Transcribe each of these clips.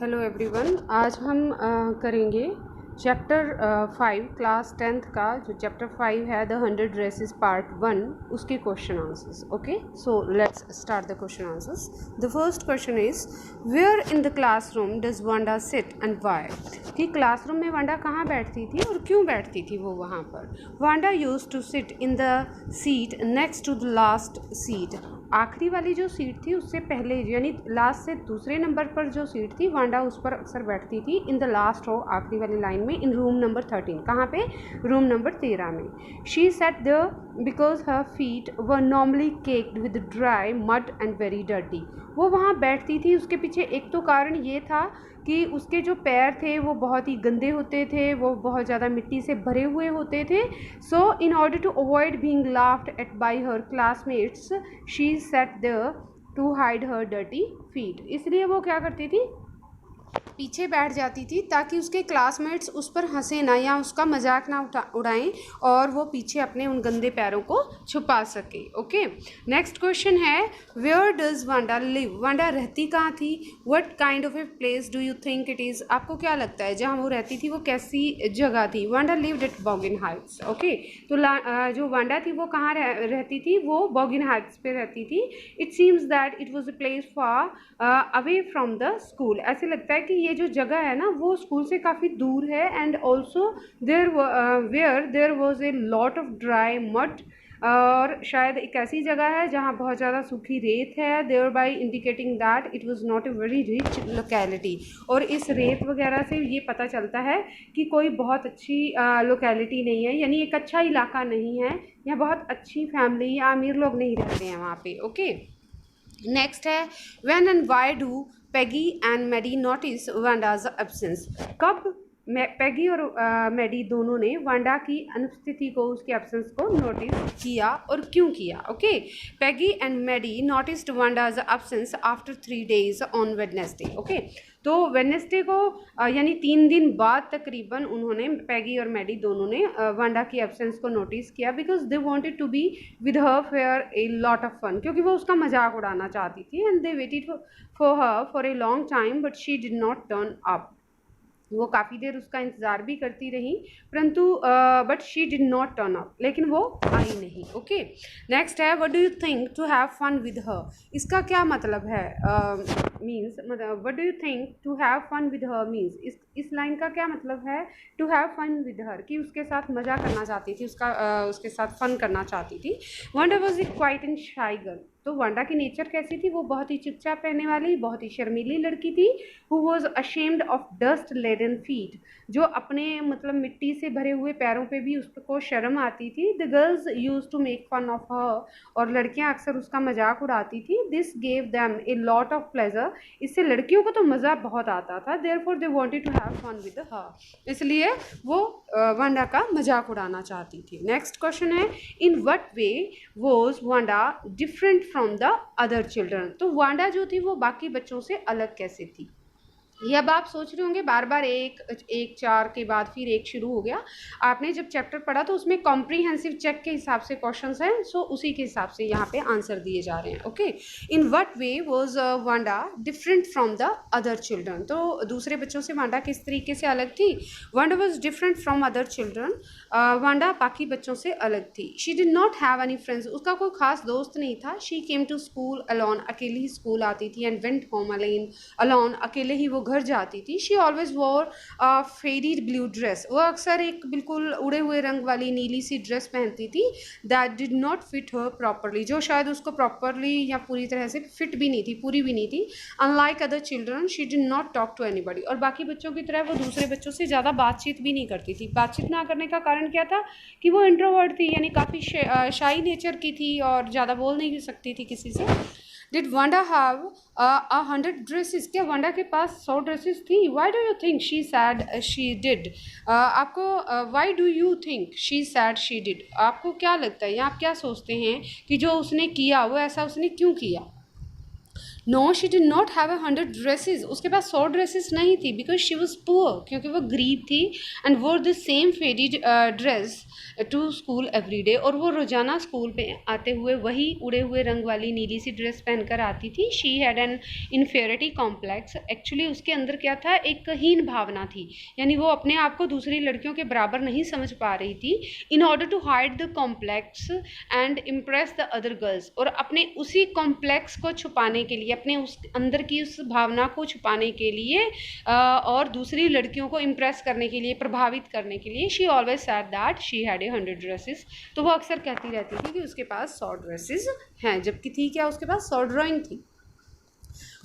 Hello everyone, आज हम करेंगे चैप्टर 5 क्लास 10th का जो चैप्टर 5 है द 100 ड्रेसेस पार्ट 1 उसके question answers. Okay, so let's start the question answers. The first question is where in the classroom does Wanda sit and why. कि classroom में Wanda कहाँ बैठती थी और क्यों बैठती थी वो वहाँ पर। Wanda used to sit in the seat next to the last seat. आखिरी वाली जो सीट थी उससे पहले यानी लास्ट से दूसरे नंबर पर जो सीट थी वांडा उस पर अक्सर बैठती थी। इन द लास्ट रो, आखिरी वाली लाइन में, इन रूम नंबर 13। कहाँ पे? रूम नंबर 13 में। She said the because her feet were normally caked with dry mud and very dirty. वो वहाँ बैठती थी, उसके पीछे एक तो कारण ये था कि उसके जो पैर थे वो बहुत ही गंदे होते थे, वो बहुत ज़्यादा मिट्टी से भरे हुए होते थे। So in order to avoid being laughed at by her classmates she sat there to hide her dirty feet. इसलिए वो क्या करती थी, पीछे बैठ जाती थी ताकि उसके क्लासमेट्स उस पर हंसे ना या उसका मजाक ना उड़ाएं और वो पीछे अपने उन गंदे पैरों को छुपा सके। ओके, नेक्स्ट क्वेश्चन है where does Wanda live. Wanda रहती कहाँ थी? What kind of a place do you think it is. आपको क्या लगता है जहाँ वो रहती थी वो कैसी जगह थी? Wanda lived at Boggins Heights. Okay, तो जो वांडा थी वो कहाँ रहती थी? वो बॉगिन हाइट्स पे रहती थी। It seems that it was a place far away from the school. ऐसे लगता है कि ये जो जगह है ना वो स्कूल से काफ़ी दूर है। And also there was a lot of dry mud, और शायद एक ऐसी जगह है जहाँ बहुत ज़्यादा सूखी रेत है। Thereby indicating that it was not a very rich locality. और इस रेत वगैरह से ये पता चलता है कि कोई बहुत अच्छी लोकेलिटी नहीं है, यानी एक अच्छा इलाका नहीं है, या बहुत अच्छी फैमिली या अमीर लोग नहीं रहते हैं वहाँ पे। ओके, नेक्स्ट है when and why do Peggy and Maddie notice Wanda's absence. कब पैगी और मैडी दोनों ने वांडा की अनुपस्थिति को, उसके एब्सेंस को नोटिस किया और क्यों किया? Okay, Peggy and Maddie noticed Wanda's absence after 3 days on Wednesday. Okay, तो वेडनेसडे को यानी 3 दिन बाद तकरीबन उन्होंने, पैगी और मैडी दोनों ने वांडा की एब्सेंस को नोटिस किया because they wanted to be with her fair a lot of fun. क्योंकि वो उसका मजाक उड़ाना चाहती थी। And they waited for her for a long time but she did not turn up. वो काफ़ी देर उसका इंतज़ार भी करती रही परंतु but she did not turn up, लेकिन वो आई नहीं। ओके, नेक्स्ट है what do you think to have fun with her. इसका क्या मतलब है? मीन्स मतलब what do you think to have fun with her means इस लाइन का क्या मतलब है? To have fun with her, कि उसके साथ मज़ा करना चाहती थी, उसके साथ फन करना चाहती थी। Wanda was a quiet and शाई गर्ल। तो वांडा की नेचर कैसी थी? वो बहुत ही चुपचाप रहने वाली, बहुत ही शर्मीली लड़की थी। Who was ashamed of dust laden feet, जो अपने मतलब मिट्टी से भरे हुए पैरों पे भी उसको शर्म आती थी। The girls use to make fun of her, और लड़कियां अक्सर उसका मजाक उड़ाती थी। This gave them a lot of pleasure, इससे लड़कियों को तो मज़ा बहुत आता था। Therefore they wanted to have fun with her, इसलिए वो वांडा का मजाक उड़ाना चाहती थी। नेक्स्ट क्वेश्चन है in what way was Wanda different from the other children. तो वांडा जो थी वो बाकी बच्चों से अलग कैसे थी? ये अब आप सोच रहे होंगे बार बार एक 4 के बाद फिर एक शुरू हो गया। आपने जब चैप्टर पढ़ा तो उसमें कॉम्प्रीहेंसिव चेक के हिसाब से क्वेश्चंस हैं, सो उसी के हिसाब से यहाँ पे आंसर दिए जा रहे हैं। Okay, in what way was Wanda different from the other children. तो दूसरे बच्चों से वांडा किस तरीके से अलग थी? Wanda was different from other children, Wanda बाकी बच्चों से अलग थी। She did not have any friends, उसका कोई खास दोस्त नहीं था। She came to school alone, अकेले ही स्कूल आती थी। एंड वेंट होम अलोन, अकेले ही वो घर जाती थी। She always wore faded blue dress, वो अक्सर एक बिल्कुल उड़े हुए रंग वाली नीली सी ड्रेस पहनती थी। That did not fit her properly, जो शायद उसको प्रॉपरली या पूरी तरह से फिट भी नहीं थी, पूरी भी नहीं थी। Unlike other children she did not talk to anybody, और बाकी बच्चों की तरह वो दूसरे बच्चों से ज़्यादा बातचीत भी नहीं करती थी। बातचीत ना करने का कारण क्या था? कि वो इंट्रोवर्ट थी, यानी काफ़ी शाई नेचर की थी और ज़्यादा बोल नहीं सकती थी किसी से। डिड वांडा हैव 100 ड्रेसेस, क्या वांडा के पास 100 ड्रेसेस थी? Why do you think she said she did. आपको why do you think she said she did, आपको क्या लगता है या आप क्या सोचते हैं कि जो उसने किया वो ऐसा उसने क्यों किया? No she did not have 100 dresses, उसके पास 100 ड्रेसेस नहीं थी, बिकॉज शी वॉज पुअर, क्योंकि वो गरीब थी, and wore the same faded dress to school every day, और वो रोजाना स्कूल पे आते हुए वही उड़े हुए रंग वाली नीली सी ड्रेस पहनकर आती थी. She had an inferiority complex, actually उसके अंदर क्या था, एक हीन भावना थी, यानी वो अपने आप को दूसरी लड़कियों के बराबर नहीं समझ पा रही थी. In order to hide the complex and impress the other girls, और अपने उसी कॉम्प्लेक्स को छुपाने के लिए, अपने उस अंदर की उस भावना को छुपाने के लिए और दूसरी लड़कियों को इम्प्रेस करने के लिए, प्रभावित करने के लिए, she always said that she had 100 dresses, तो वो अक्सर कहती रहती थी कि उसके पास 100 ड्रेसेस हैं, जबकि थी क्या, उसके पास 100 ड्राइंग थी.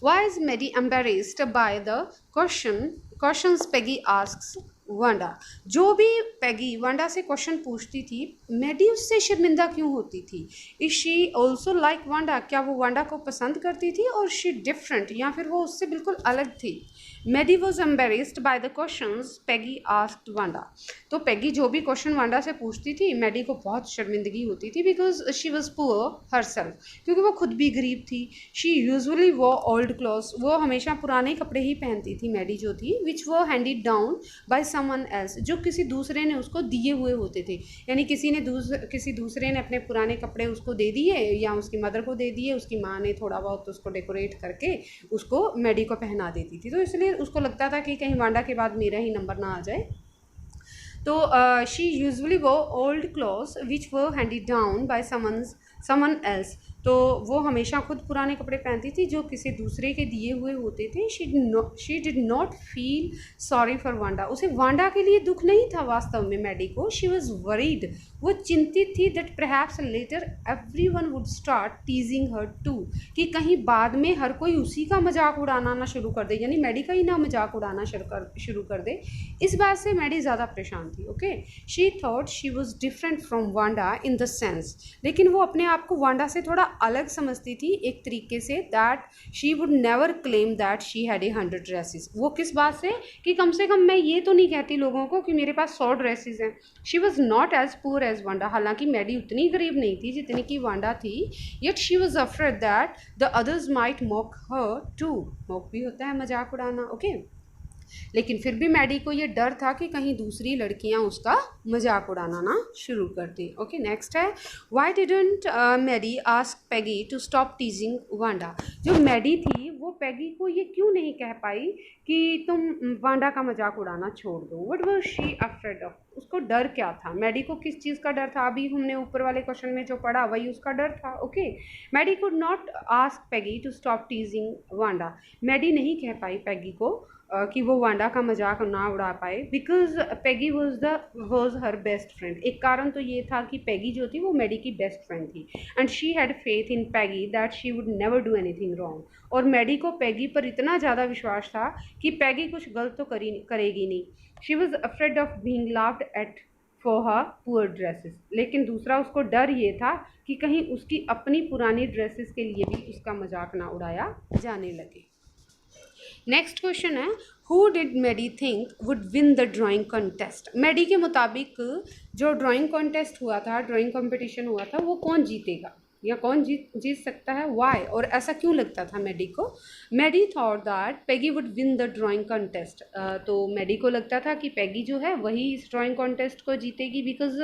Why is Maddie embarrassed by the questions Peggy asks Wanda? जो भी पैगी वांडा से क्वेश्चन पूछती थी, मेडी उससे शर्मिंदा क्यों होती थी? Is she also like Wanda, क्या वो वांडा को पसंद करती थी, और शी डिफरेंट, या फिर वो उससे बिल्कुल अलग थी? Maddie was embarrassed by the questions Peggy asked Wanda, तो पैगी जो भी क्वेश्चन वांडा से पूछती थी, मेडी को बहुत शर्मिंदगी होती थी, because she was poor herself, क्योंकि वो खुद भी गरीब थी. शी यूजुअली वो ओल्ड क्लॉथ्स, वो हमेशा पुराने कपड़े ही पहनती थी मेडी जो थी, विच वो handed down by someone else, जो किसी दूसरे ने उसको दिए हुए होते थे, यानी किसी दूसरे ने अपने पुराने कपड़े उसको दे दिए, या उसकी मदर को दे दिए, उसकी माँ ने थोड़ा बहुत उसको डेकोरेट करके उसको मेडी को पहना देती थी, तो इसलिए उसको लगता था कि कहीं वांडा के बाद मेरा ही नंबर ना आ जाए. तो शी यूजुअली वो ओल्ड क्लॉथ्स विच वो handed down by someone else, तो वो हमेशा खुद पुराने कपड़े पहनती थी जो किसी दूसरे के दिए हुए होते थे. She did not feel sorry for Wanda, उसे वांडा के लिए दुख नहीं था वास्तव में मेडी को. शी वॉज वरीड, वो चिंतित थी, that perhaps later every one would start teasing her too, कि कहीं बाद में हर कोई उसी का मजाक उड़ाना ना शुरू कर दे, यानी मेडी का ही ना मजाक उड़ाना शुरू कर दे. इस बात से मेडी ज़्यादा परेशान थी. Okay, she thought she was different from Wanda in the sense, लेकिन वो अपने आप को वांडा से थोड़ा अलग समझती थी एक तरीके से, that she would never claim that she had 100 dresses. वो किस बात से, कि कम से कम मैं ये तो नहीं कहती लोगों को कि मेरे पास 100 ड्रेसेस हैं. She was not as poor as Wanda, हालांकि मेडी उतनी गरीब नहीं थी जितनी की वांडा थी. Yet she was afraid that the others might mock her too, mock भी होता है मजाक उड़ाना. ओके, लेकिन फिर भी मैडी को ये डर था कि कहीं दूसरी लड़कियां उसका मजाक उड़ाना ना शुरू कर दी. ओके, नेक्स्ट है, why didn't Maddie ask Peggy to stop teasing Wanda? जो मैडी थी वो पैगी को ये क्यों नहीं कह पाई कि तुम वांडा का मजाक उड़ाना छोड़ दो? What was she afraid of? उसको डर क्या था? मैडी को किस चीज़ का डर था? अभी हमने ऊपर वाले क्वेश्चन में जो पढ़ा वही उसका डर था. Okay, Maddie could not ask Peggy to stop teasing Wanda, Maddie नहीं कह पाई पैगी को कि वो वांडा का मजाक ना उड़ा पाए, because Peggy was her best friend. एक कारण तो ये था कि पैगी जो थी वो मैडी की बेस्ट फ्रेंड थी, and she had faith in Peggy that she would never do anything wrong, और मैडी को पैगी पर इतना ज़्यादा विश्वास था कि पैगी कुछ गलत तो करेगी नहीं. She was afraid of being laughed eight for her poor dresses, लेकिन दूसरा उसको डर ये था कि कहीं उसकी अपनी पुरानी ड्रेसेस के लिए भी उसका मजाक ना उड़ाया जाने लगे. नेक्स्ट क्वेश्चन है, who did Maddie think would win the drawing contest? Maddie के मुताबिक जो ड्राइंग कॉन्टेस्ट हुआ था, ड्राइंग कंपटीशन हुआ था, वो कौन जीतेगा या कौन जीत सकता है? वाई, और ऐसा क्यों लगता था मेडी को? Maddie thought that Peggy would win the drawing contest, तो मेडी को लगता था कि पैगी जो है वही इस ड्राइंग कॉन्टेस्ट को जीतेगी, because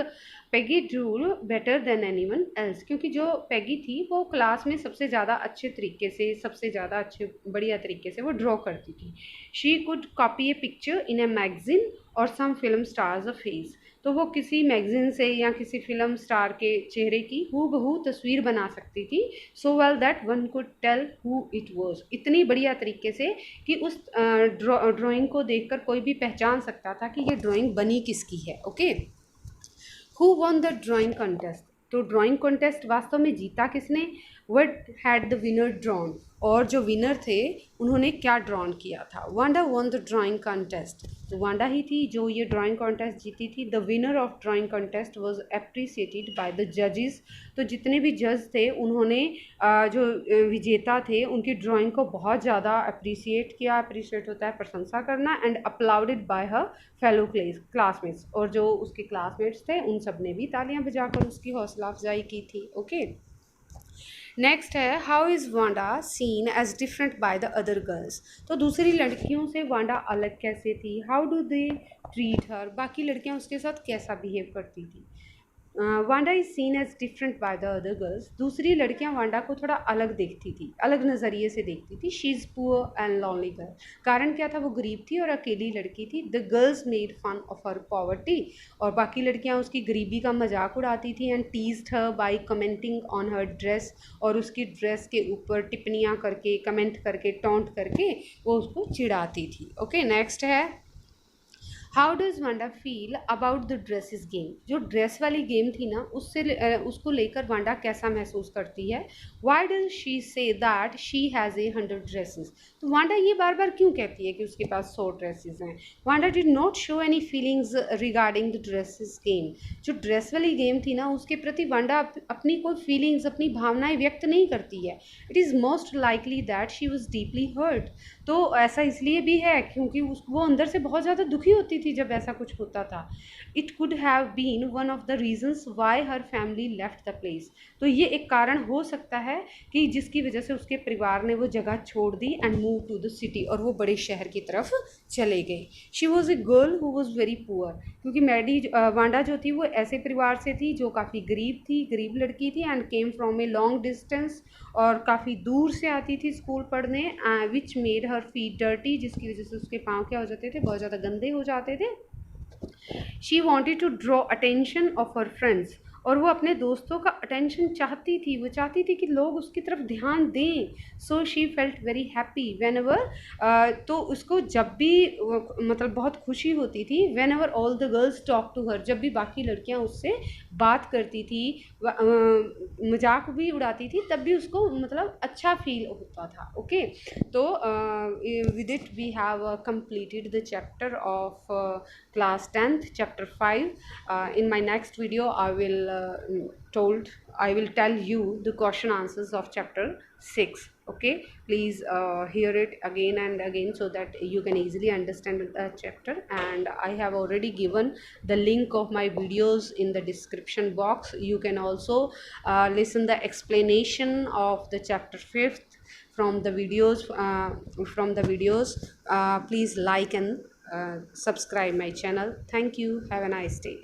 Peggy Drew better than anyone else, क्योंकि जो पैगी थी वो क्लास में सबसे ज़्यादा अच्छे तरीके से, सबसे ज़्यादा अच्छे बढ़िया तरीके से वो ड्रॉ करती थी. She could copy a picture in a magazine और some film stars a face, तो वो किसी मैगजीन से या किसी फिल्म स्टार के चेहरे की हूबहू तस्वीर बना सकती थी, so well that one could tell who it was, इतनी बढ़िया तरीके से कि उस ड्राइंग को देखकर कोई भी पहचान सकता था कि ये ड्राइंग बनी किसकी है. Okay, who one the drawing contest? तो ड्राइंग कॉन्टेस्ट वास्तव में जीता किसने? What had the winner drawn, और जो विनर थे उन्होंने क्या ड्रॉन किया था? Wanda one the drawing contest, तो वांडा ही थी जो ये ड्राइंग कॉन्टेस्ट जीती थी. The winner of drawing contest was appreciated by the जजेस, तो जितने भी जज थे उन्होंने जो विजेता थे उनकी ड्राइंग को बहुत ज़्यादा अप्रिसिएट किया. अप्रिसिएट होता है प्रशंसा करना, and applauded by her fellow classmates, और जो उसके क्लासमेट्स थे उन सब ने भी तालियां बजाकर उसकी हौसला अफजाई की थी. ओके, नेक्स्ट है how is Wanda seen as different by the other girls. तो दूसरी लड़कियों से वांडा अलग कैसे थी, how do they treat her, बाकी लड़कियां उसके साथ कैसा बिहेव करती थी। Wanda is seen as different by the other girls. दूसरी लड़कियां वांडा को थोड़ा अलग देखती थी, अलग नज़रिए से देखती थी। She is poor and lonely girl. कारण क्या था, वो गरीब थी और अकेली लड़की थी। The girls made fun of her poverty. और बाकी लड़कियां उसकी गरीबी का मजाक उड़ाती थी। And teased her by commenting on her dress. और उसकी ड्रेस के ऊपर टिप्पणियाँ करके, कमेंट करके, टॉन्ट करके वो उसको चिढ़ाती थी। ओके, नेक्स्ट है how does Wanda feel about the dresses game. जो ड्रेस वाली गेम थी ना, उसको लेकर वांडा कैसा महसूस करती है। Why does she say that she has 100 dresses. तो वांडा ये बार बार क्यों कहती है कि उसके पास 100 ड्रेसेस हैं। Wanda did not show any feelings regarding the dresses game. जो ड्रेस वाली गेम थी ना, उसके प्रति वांडा अपनी कोई फीलिंग्स, अपनी भावनाएं व्यक्त नहीं करती है। It is most likely that she was deeply hurt. तो ऐसा इसलिए भी है क्योंकि वो अंदर से बहुत ज़्यादा दुखी होती थी जब ऐसा कुछ होता था। It could have been one of the reasons why her family left the place. तो ये एक कारण हो सकता है कि जिसकी वजह से उसके परिवार ने वो जगह छोड़ दी and move to the city, और वो बड़े शहर की तरफ चले गए। She was a girl who was very poor. क्योंकि वांडा जो थी वो ऐसे परिवार से थी जो काफ़ी गरीब थी, गरीब लड़की थी। And came from a long distance, और काफ़ी दूर से आती थी स्कूल पढ़ने। Which made her feet dirty, जिसकी वजह से उसके पाँव क्या हो जाते थे, बहुत ज़्यादा गंदे हो जाते थे। She wanted to draw attention of her friends. और वो अपने दोस्तों का अटेंशन चाहती थी, वो चाहती थी कि लोग उसकी तरफ ध्यान दें। So she felt very happy whenever, तो उसको जब भी मतलब बहुत खुशी होती थी। Whenever all the girls talk to her, जब भी बाकी लड़कियां उससे बात करती थी, मजाक भी उड़ाती थी, तब भी उसको मतलब अच्छा फील होता था। ओके, तो with it we have completed the chapter of class 10th chapter 5. In my next video I will tell you the question answers of chapter 6. Okay, please hear it again and again so that you can easily understand the chapter. And I have already given the link of my videos in the description box. You can also listen the explanation of the chapter 5th from the videos. Please like and subscribe my channel. Thank you. Have a nice day.